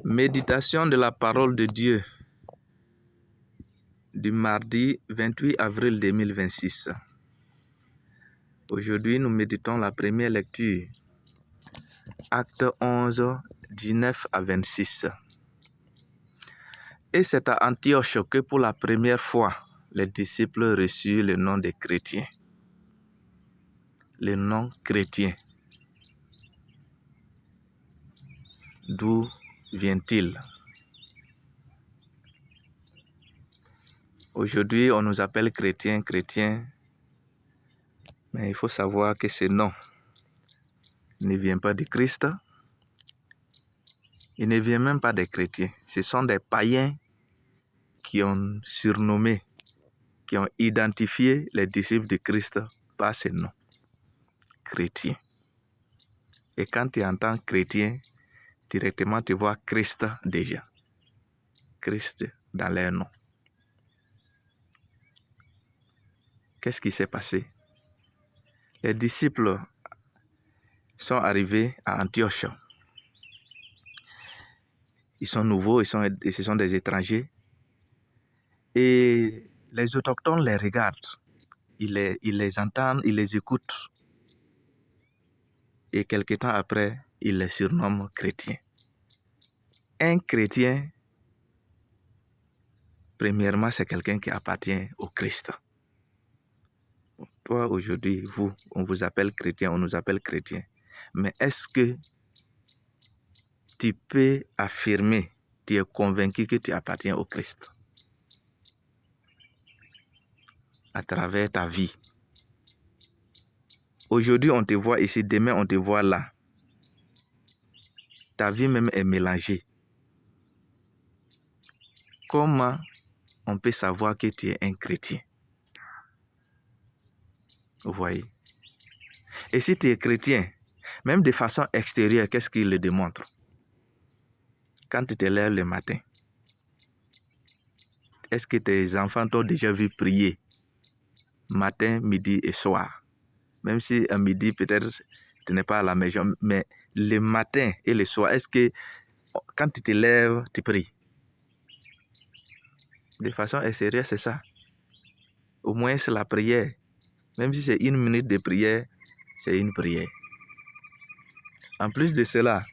Méditation de la parole de Dieu du mardi 28 avril 2026. Aujourd'hui, nous méditons la première lecture, Acte 11, 19 à 26. Et c'est à Antioche que pour la première fois, les disciples reçurent le nom de chrétiens. Le nom chrétien. D'où vient-il? Aujourd'hui, on nous appelle chrétiens, mais il faut savoir que ce nom ne vient pas du Christ. Il ne vient même pas des chrétiens. Ce sont des païens qui ont surnommé, qui ont identifié les disciples de Christ par ce nom. Chrétien. Et quand tu entends chrétien, directement tu vois Christ déjà. Christ dans leur nom. Qu'est-ce qui s'est passé? Les disciples sont arrivés à Antioche. Ils sont nouveaux, ce sont des étrangers. Et les autochtones les regardent. Ils les entendent, ils les écoutent. Et quelque temps après, ils les surnomment chrétiens. Un chrétien, premièrement, c'est quelqu'un qui appartient au Christ. Toi, aujourd'hui, on vous appelle chrétien, on nous appelle chrétien. Mais est-ce que tu peux affirmer, tu es convaincu que tu appartiens au Christ à travers ta vie? Aujourd'hui, on te voit ici, demain, on te voit là. Ta vie même est mélangée. Comment on peut savoir que tu es un chrétien? Vous voyez? Et si tu es chrétien, même de façon extérieure, qu'est-ce qu'il le démontre? Quand tu te lèves le matin, est-ce que tes enfants t'ont déjà vu prier matin, midi et soir? Même si à midi, peut-être, tu n'es pas à la maison, mais le matin et le soir, est-ce que quand tu te lèves, tu pries? De façon extérieure, c'est ça. Au moins, c'est la prière. Même si c'est 1 minute de prière, c'est une prière. En plus de cela,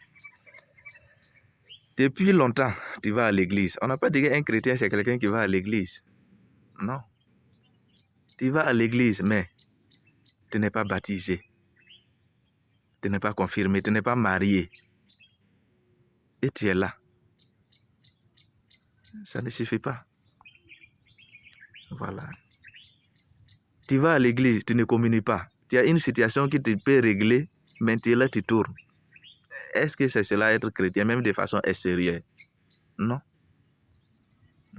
depuis longtemps, tu vas à l'église. On n'a pas dit qu'un chrétien, c'est quelqu'un qui va à l'église. Non. Tu vas à l'église, mais tu n'es pas baptisé. Tu n'es pas confirmé, tu n'es pas marié. Et tu es là. Ça ne suffit pas. Voilà. Tu vas à l'église, tu ne communies pas. Tu as une situation qui te peut régler, mais tu es là, tu tournes. Est-ce que c'est cela être chrétien, même de façon extérieure? Non.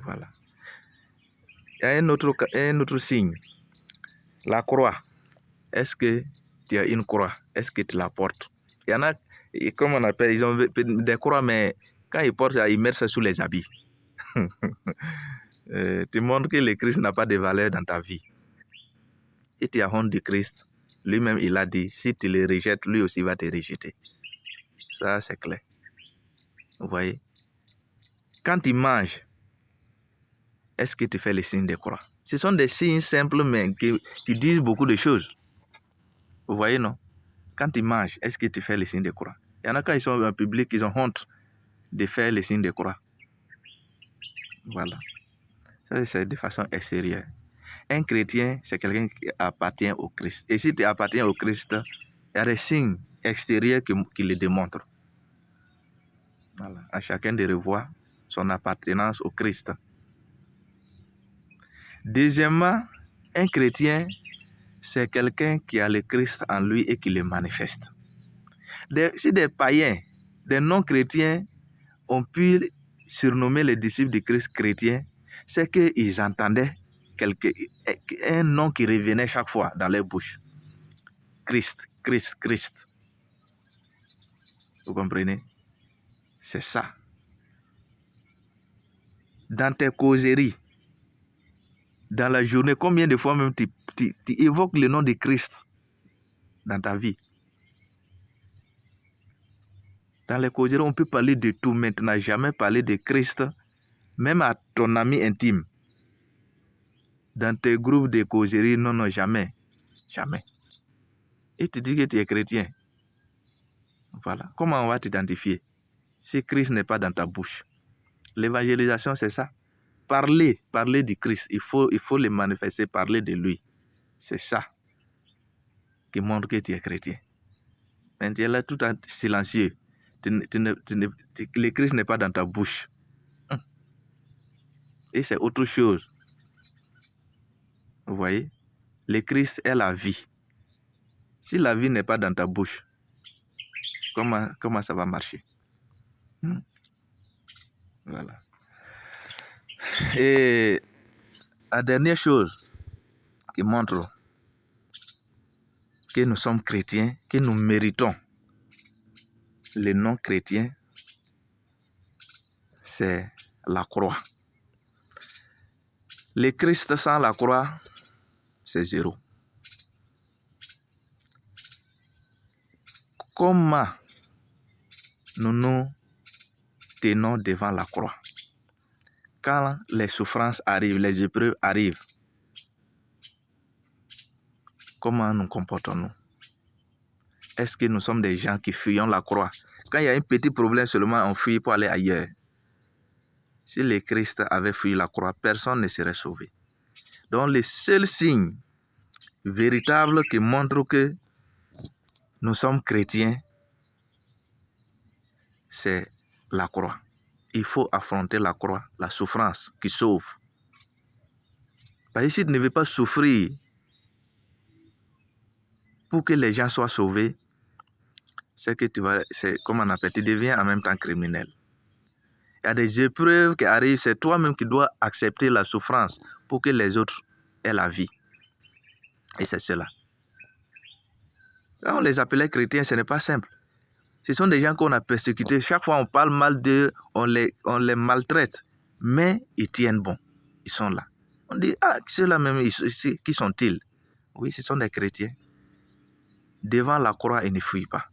Voilà. Il y a un autre signe. La croix. Est-ce que tu as une croix? Est-ce que tu la portes? Il y en a, comme on appelle, ils ont des croix, mais quand ils portent, ils mettent ça sous les habits. Tu montres que le Christ n'a pas de valeur dans ta vie. Et tu as honte du Christ. Lui-même, il a dit, si tu le rejettes, lui aussi va te rejeter. Ça, c'est clair. Vous voyez? Quand tu manges, est-ce que tu fais le signe de croix? Ce sont des signes simples, mais qui disent beaucoup de choses. Vous voyez, non? Quand tu manges, est-ce que tu fais le signe de croix? Il y en a quand ils sont en public, ils ont honte de faire le signe de croix. Voilà. Ça, c'est de façon extérieure. Un chrétien, c'est quelqu'un qui appartient au Christ. Et si tu appartiens au Christ, il y a des signes extérieurs qui le démontrent. Voilà. À chacun de revoir son appartenance au Christ. Deuxièmement, un chrétien, c'est quelqu'un qui a le Christ en lui et qui le manifeste. Si des païens, des non-chrétiens ont pu surnommer les disciples du Christ chrétiens, c'est qu'ils entendaient un nom qui revenait chaque fois dans leur bouche. Christ, Christ, Christ. Vous comprenez? C'est ça. Dans tes causeries, dans la journée, combien de fois même tu évoques le nom de Christ dans ta vie? Dans les causeries, on peut parler de tout, maintenant jamais parler de Christ, même à ton ami intime. Dans tes groupes de causeries, non, non, jamais. Jamais. Et tu dis que tu es chrétien. Voilà. Comment on va t'identifier si Christ n'est pas dans ta bouche? L'évangélisation, c'est ça. Parler du Christ. Il faut le manifester, parler de lui. C'est ça qui montre que tu es chrétien. Mais tu es là tout en silencieux. Le Christ n'est pas dans ta bouche. Et c'est autre chose. Vous voyez? Le Christ est la vie. Si la vie n'est pas dans ta bouche, comment ça va marcher? Voilà. Et la dernière chose qui montre que nous sommes chrétiens, que nous méritons le nom chrétien, c'est la croix. Le Christ sans la croix, c'est zéro. Comment nous nous tenons devant la croix? Quand les souffrances arrivent, les épreuves arrivent, comment nous comportons-nous? Est-ce que nous sommes des gens qui fuyons la croix? Quand il y a un petit problème seulement, on fuit pour aller ailleurs. Si le Christ avait fui la croix, personne ne serait sauvé. Donc le seul signe véritable qui montre que nous sommes chrétiens, c'est la croix. Il faut affronter la croix, la souffrance qui sauve. Parce que si tu ne veux pas souffrir pour que les gens soient sauvés, c'est que tu deviens en même temps criminel. Il y a des épreuves qui arrivent, c'est toi-même qui dois accepter la souffrance pour que les autres aient la vie. Et c'est cela. Quand on les appelait chrétiens, ce n'est pas simple. Ce sont des gens qu'on a persécutés. Chaque fois on parle mal d'eux, on les maltraite. Mais ils tiennent bon. Ils sont là. On dit, ceux-là même, qui sont-ils? Oui, ce sont des chrétiens. Devant la croix, ils ne fuient pas.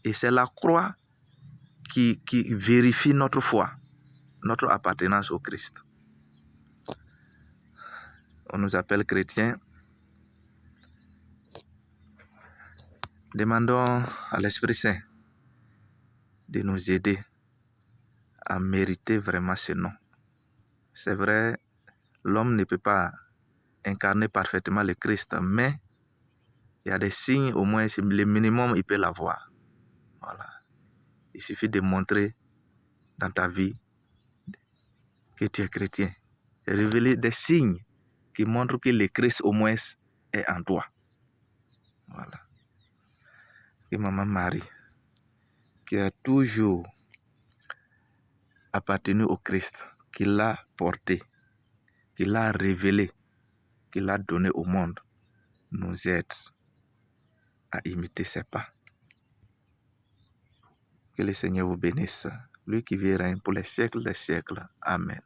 Et c'est la croix qui vérifie notre foi, notre appartenance au Christ. On nous appelle chrétiens. Demandons à l'Esprit Saint de nous aider à mériter vraiment ce nom. C'est vrai, l'homme ne peut pas incarner parfaitement le Christ, mais il y a des signes, au moins le minimum, il peut l'avoir. Voilà. Il suffit de montrer dans ta vie que tu es chrétien. Révéler des signes qui montrent que le Christ, au moins, est en toi. Voilà. Et Maman Marie, qui a toujours appartenu au Christ, qui l'a porté, qui l'a révélé, qui l'a donné au monde, nous aide à imiter ses pas. Que le Seigneur vous bénisse, lui qui vit et règne pour les siècles des siècles. Amen.